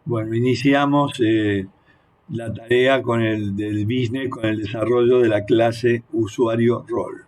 Bueno, iniciamos la tarea del business con el desarrollo de la clase usuario rol.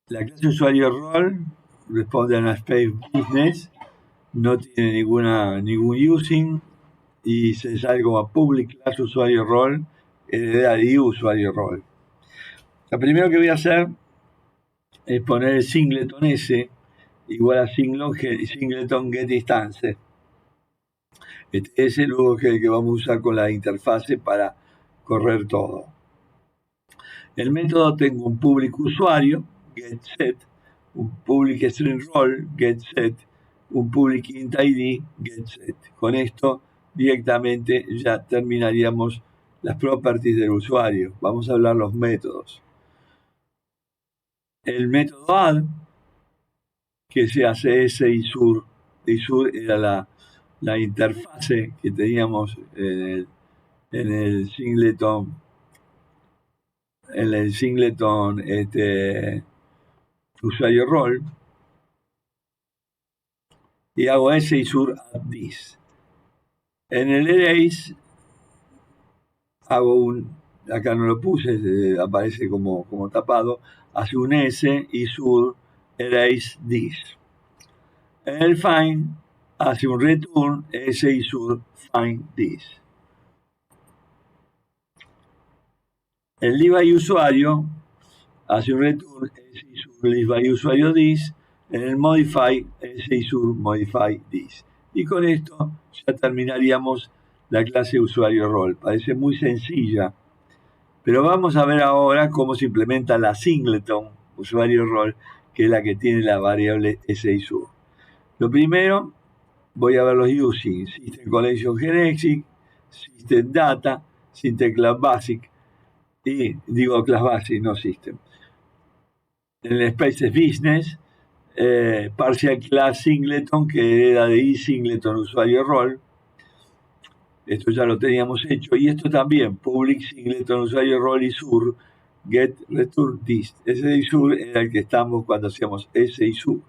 La clase usuario rol responde a una space business, no tiene ningún using y se sale como public class usuario rol, heredar y usuario rol. Lo primero que voy a hacer es poner el singleton S igual a singleton get instance. Este es luego el que vamos a usar con la interfase para correr todo. El método tengo un public usuario, getSet, un public string role, getSet, un public int id, getSet. Con esto directamente ya terminaríamos las properties del usuario. Vamos a hablar los métodos. El método add, que se hace S y sur. Y sur era la interfase que teníamos en el singleton usuario rol, y hago S y sur add this. En el erase hago acá no lo puse, aparece como tapado, hace un S y sur erase this. En el find hace un return S y sur find this. El leave by usuario hace un return S y sur leave by usuario this. En el modify S y sur modify this. Y con esto ya terminaríamos la clase usuario rol. Parece muy sencilla, pero vamos a ver ahora cómo se implementa la singleton usuario rol, que es la que tiene la variable S y sur. Lo primero, voy a ver los using: System Collection Generic, System Data, System Class Basic, y digo Class Basic, no System. En el Spaces Business, Partial Class Singleton, que era de iSingleton usuario rol. Esto ya lo teníamos hecho. Y esto también, Public Singleton usuario rol y sur, Get Return This. Ese y sur era el que estamos cuando hacíamos S y sur.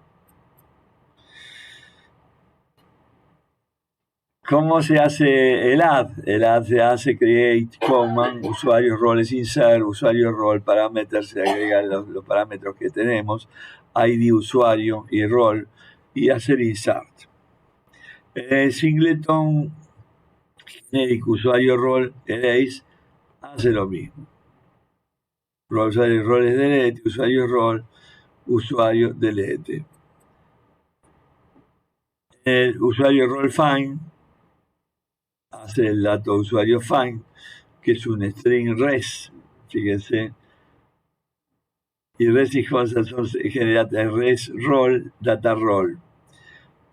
¿Cómo se hace el add? El add se hace create command, usuarios roles insert, usuario rol, parámetros, se agregan los parámetros que tenemos, ID usuario y rol, y hacer insert. Singleton generic usuario rol erase hace lo mismo. Usuario rol es delete, usuario delete. El usuario rol find hace el dato usuario find, que es un string res, fíjense, y res y genera res rol, data rol.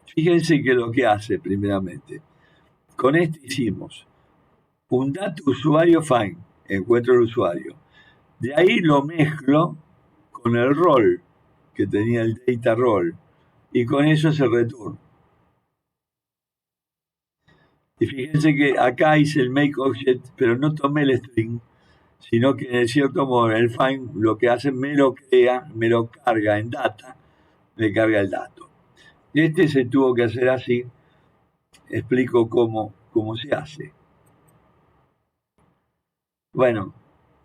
Fíjense que lo que hace primeramente, con este hicimos un dato usuario find, encuentro el usuario, de ahí lo mezclo con el rol que tenía el data rol, y con eso es el return. Y fíjense que acá hice el make object, pero no tomé el string, sino que en cierto modo el find lo que hace me lo crea, me lo carga en data, me carga el dato. Este se tuvo que hacer así. Explico cómo se hace. Bueno,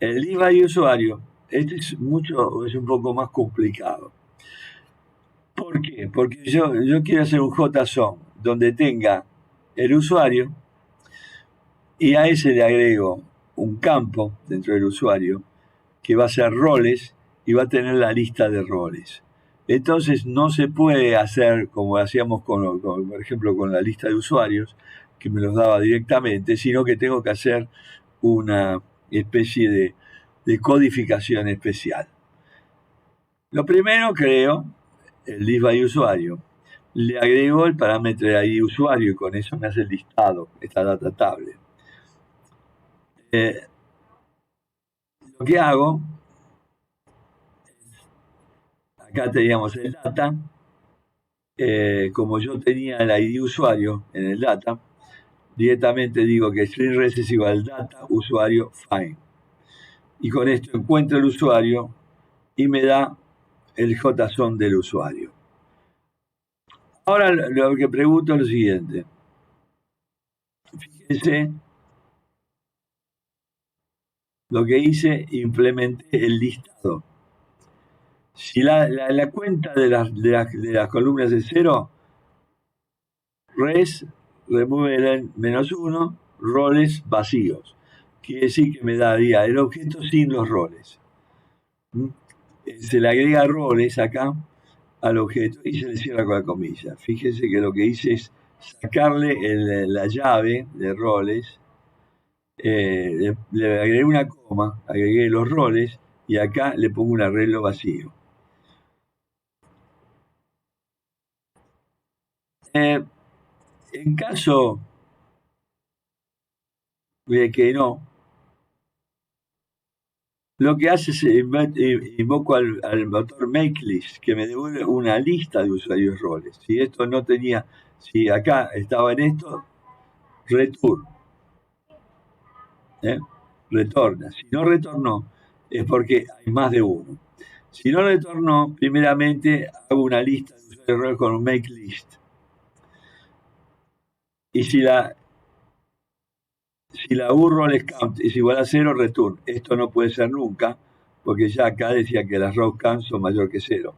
el leave by usuario, este es un poco más complicado. ¿Por qué? Porque yo quiero hacer un JSON donde tenga el usuario y a ese le agrego un campo dentro del usuario que va a ser roles y va a tener la lista de roles. Entonces no se puede hacer como hacíamos por ejemplo con la lista de usuarios, que me los daba directamente, sino que tengo que hacer una especie de codificación especial. Lo primero creo el list by usuario. Le agrego el parámetro de ID usuario y con eso me hace el listado, esta data table. Lo que hago, acá teníamos el data, como yo tenía el ID usuario en el data, directamente digo que string res es igual data usuario find. Y con esto encuentro el usuario y me da el JSON del usuario. Ahora lo que pregunto es lo siguiente. Fíjense lo que hice, implementé el listado. Si la cuenta de las columnas es 0, res, remove -1, roles vacíos. Quiere decir que me daría el objeto sin los roles. Se le agrega roles acá al objeto y se le cierra con la comilla. Fíjense que lo que hice es sacarle la llave de roles, le agregué una coma, agregué los roles y acá le pongo un arreglo vacío. En caso de que no, lo que hace es invoco al motor MakeList, que me devuelve una lista de usuarios roles. Si esto no tenía, si acá estaba en esto, return, retorna. Si no retornó, es porque hay más de uno. Si no retornó, primeramente hago una lista de usuarios roles con un MakeList. Y si la roles count es igual a 0, return. Esto no puede ser nunca, porque ya acá decía que las row count son mayor que 0.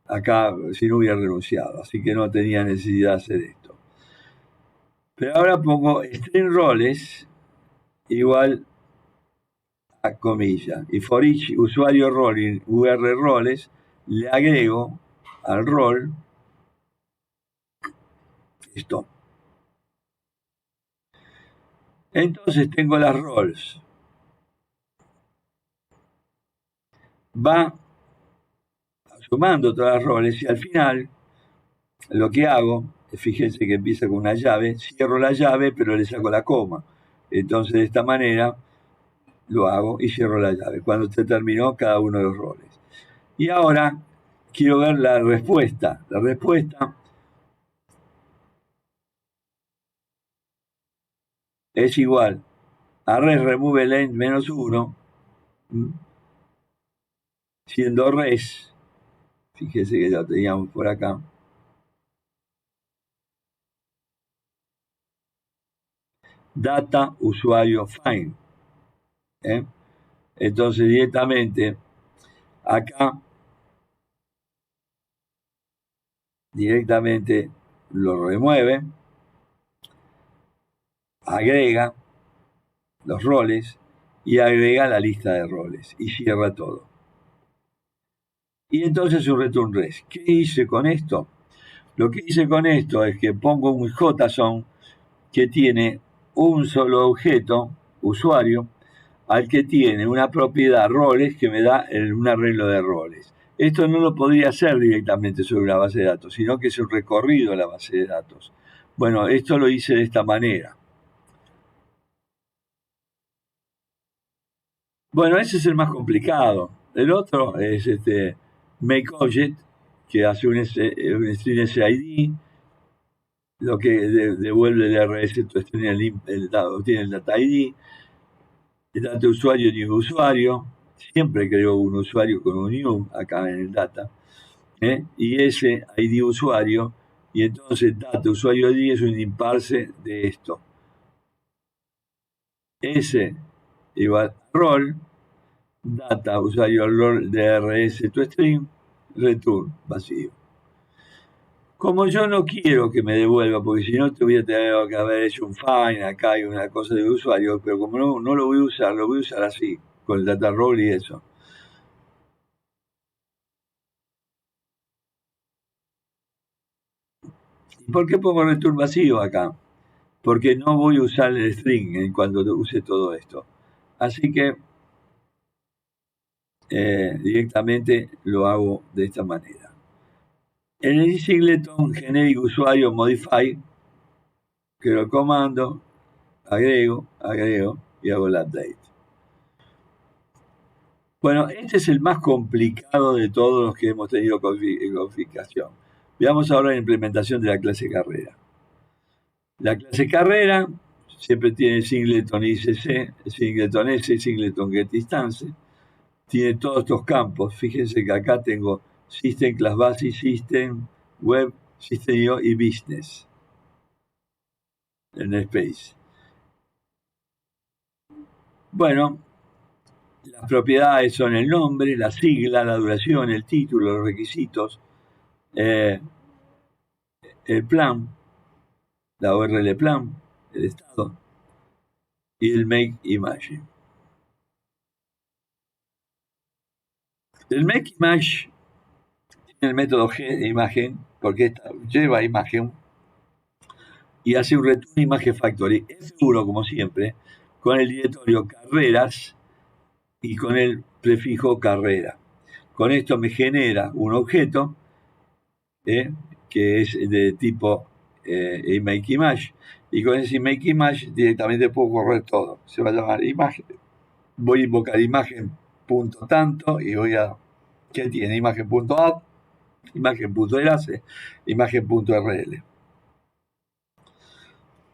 Acá si no hubiera renunciado, así que no tenía necesidad de hacer esto. Pero ahora pongo string roles igual a comilla. Y for each usuario role UR roles, le agrego al rol esto. Entonces tengo las roles. Va sumando todas las roles y al final lo que hago, fíjense que empieza con una llave, cierro la llave pero le saco la coma. Entonces de esta manera lo hago y cierro la llave. Cuando se terminó cada uno de los roles. Y ahora quiero ver la respuesta. La respuesta es igual a res remove length -1, siendo res, fíjese que lo teníamos por acá, data usuario find. Entonces directamente acá lo remueve, agrega los roles y agrega la lista de roles y cierra todo. Y entonces un return res. ¿Qué hice con esto? Lo que hice con esto es que pongo un JSON que tiene un solo objeto, usuario, al que tiene una propiedad roles que me da un arreglo de roles. Esto no lo podría hacer directamente sobre una base de datos, sino que es un recorrido a la base de datos. Bueno, esto lo hice de esta manera. Bueno, ese es el más complicado. El otro es MakeObject, que hace un string SID, lo que devuelve el RS, tiene el data ID, el data usuario, new usuario, siempre creo un usuario con un new acá en el data, y ese ID usuario, y entonces data usuario ID es un imparse de esto. S igual rol, data usuario rol de RS to string, return vacío. Como yo no quiero que me devuelva, porque si no te voy a tener que haber hecho un find, acá hay una cosa de usuario, pero como no lo voy a usar, lo voy a usar así, con el data role y eso. ¿Y por qué pongo return vacío acá? Porque no voy a usar el string cuando use todo esto. Así que directamente lo hago de esta manera. En el singleton generic usuario modify, que lo comando, agrego y hago el update. Bueno, este es el más complicado de todos los que hemos tenido configuración. Veamos ahora la implementación de la clase carrera. La clase carrera siempre tiene singleton ICC, singleton S, singleton getInstance. Tiene todos estos campos. Fíjense que acá tengo System, Class Basic, System, Web, System.io y Business. En Space. Bueno, las propiedades son el nombre, la sigla, la duración, el título, los requisitos, el plan, la URL plan, el estado y el make image. El make image tiene el método G de imagen porque lleva imagen y hace un return imagen factory. Es seguro, como siempre, con el directorio carreras y con el prefijo carrera. Con esto me genera un objeto que es de tipo make image, y con ese make image directamente puedo correr todo. Se va a llamar imagen. Voy a invocar imagen punto tanto y voy a ¿qué tiene? Imagen punto add, imagen punto enlace, imagen punto rl.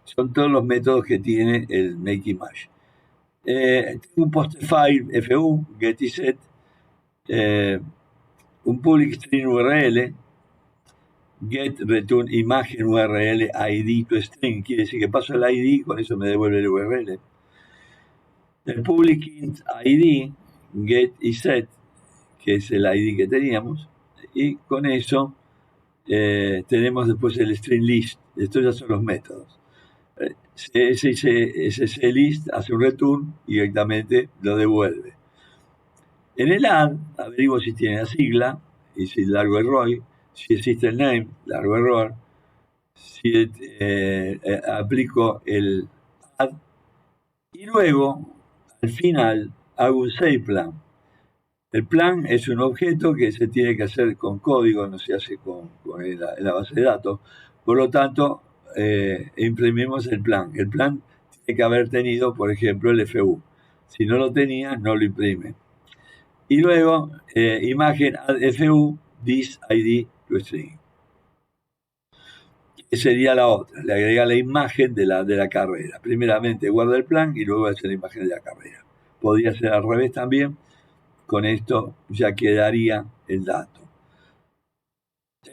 Son todos los métodos que tiene el make image. Tengo un post file fu, get y set, un public string url, get return imagen URL ID to string, quiere decir que paso el ID, con eso me devuelve el URL. El public int ID, get y set, que es el ID que teníamos, y con eso tenemos después el string list. Estos ya son los métodos. Ese list hace un return y directamente lo devuelve. En el add averiguo si tiene la sigla y si largo error, si existe el name, largo error, si aplico el add y luego al final hago un save plan. El plan es un objeto que se tiene que hacer con código, no se hace con la base de datos. Por lo tanto, imprimimos el plan. El plan tiene que haber tenido, por ejemplo, el FU. Si no lo tenía, no lo imprime. Y luego, imagen add FU, this ID to string. Sería la otra, le agrega la imagen de la carrera. Primeramente guarda el plan y luego hace la imagen de la carrera. Podría ser al revés también. Con esto ya quedaría el dato.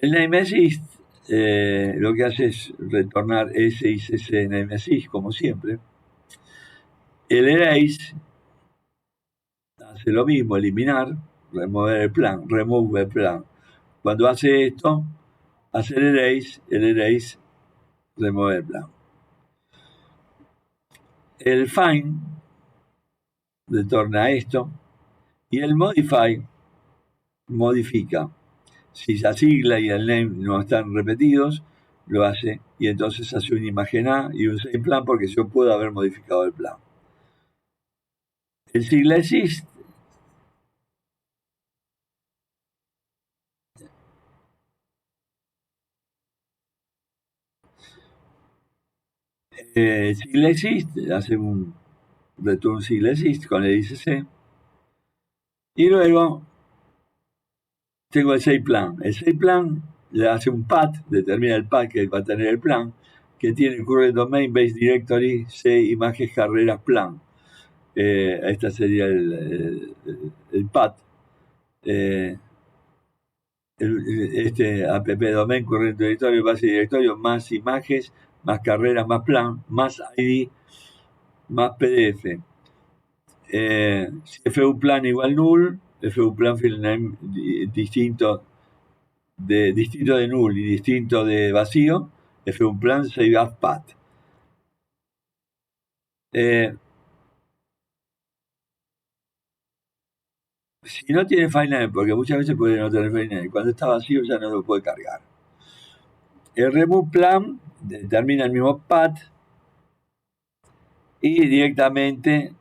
El nameAssist lo que hace es retornar S y CC nameAssist, como siempre. El erase hace lo mismo, eliminar, remover el plan, remove el plan. Cuando hace esto, hace el erase remover el plan. El find retorna esto y el modify modifica. Si la sigla y el name no están repetidos, lo hace y entonces hace una imagen A y un save plan porque yo puedo haber modificado el plan. El sigla exist sigla exist hace un return sigla exist con el ICC y luego tengo el save plan. El save plan le hace un path, determina el path que va a tener el plan, que tiene current domain base directory c imágenes carreras plan. Este sería el path. Este app domain current directorio base directorio más imágenes más carreras más plan más ID más PDF. Si fu plan igual null, fu plan field name distinto de null y distinto de vacío, fu plan save as path. Si no tiene file name, porque muchas veces puede no tener file name, cuando está vacío ya no lo puede cargar. El remove plan determina el mismo path y directamente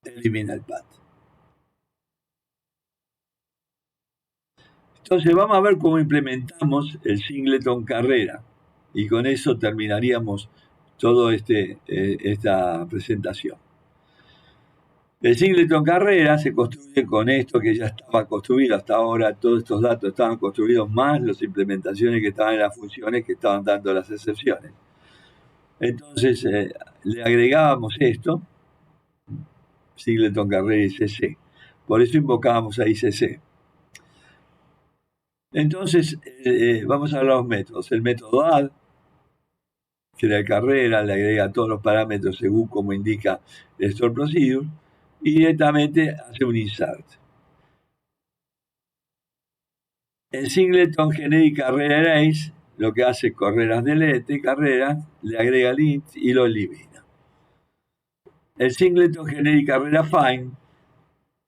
elimina el path. Entonces vamos a ver cómo implementamos el singleton carrera y con eso terminaríamos toda esta presentación. El singleton carrera se construye con esto que ya estaba construido hasta ahora. Todos estos datos estaban construidos más las implementaciones que estaban en las funciones que estaban dando las excepciones. Entonces le agregábamos esto, singleton carrera ICC. Por eso invocábamos a ICC. Entonces, vamos a ver los métodos. El método add, crea carrera, le agrega todos los parámetros según como indica el store procedure y directamente hace un insert. El singleton generic carrera erase lo que hace carreras delete, carreras, le agrega el int y lo elimina. El singleton generic carrera find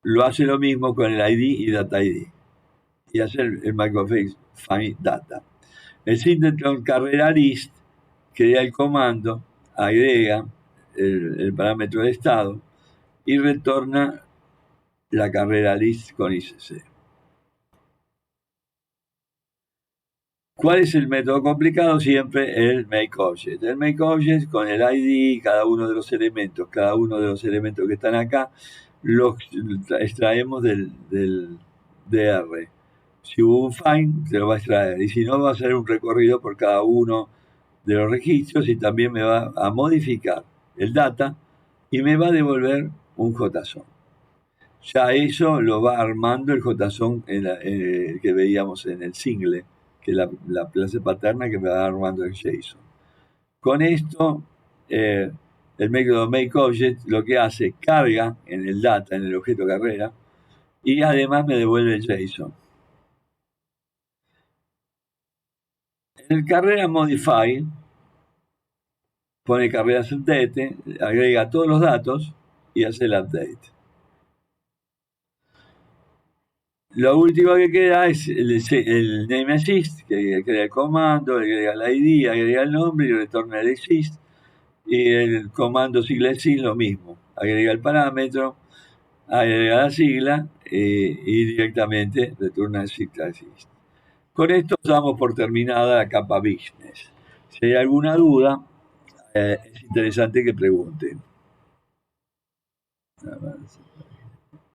lo hace lo mismo con el ID y data ID y hace el macroface find data. El singleton carrera list crea el comando, agrega el parámetro de estado y retorna la carrera list con ICC. ¿Cuál es el método complicado? Siempre el makeObject. El makeObject con el ID, cada uno de los elementos que están acá, los extraemos del DR. Si hubo un find, se lo va a extraer. Y si no, va a hacer un recorrido por cada uno de los registros y también me va a modificar el data y me va a devolver un JSON. Ya eso lo va armando el JSON que veíamos en el single, que es la clase paterna que me va armando el JSON. Con esto, el método makeObject lo que hace, carga en el data, en el objeto carrera, y además me devuelve el JSON. En el carrera modify, pone carreras update, agrega todos los datos y hace el update. Lo último que queda es el name assist, que crea el comando, agrega el ID, agrega el nombre y retorna el exist. Y el comando sigla exist lo mismo, agrega el parámetro, agrega la sigla y directamente retorna el sigla exist. Con esto damos por terminada la capa business. Si hay alguna duda, es interesante que pregunten.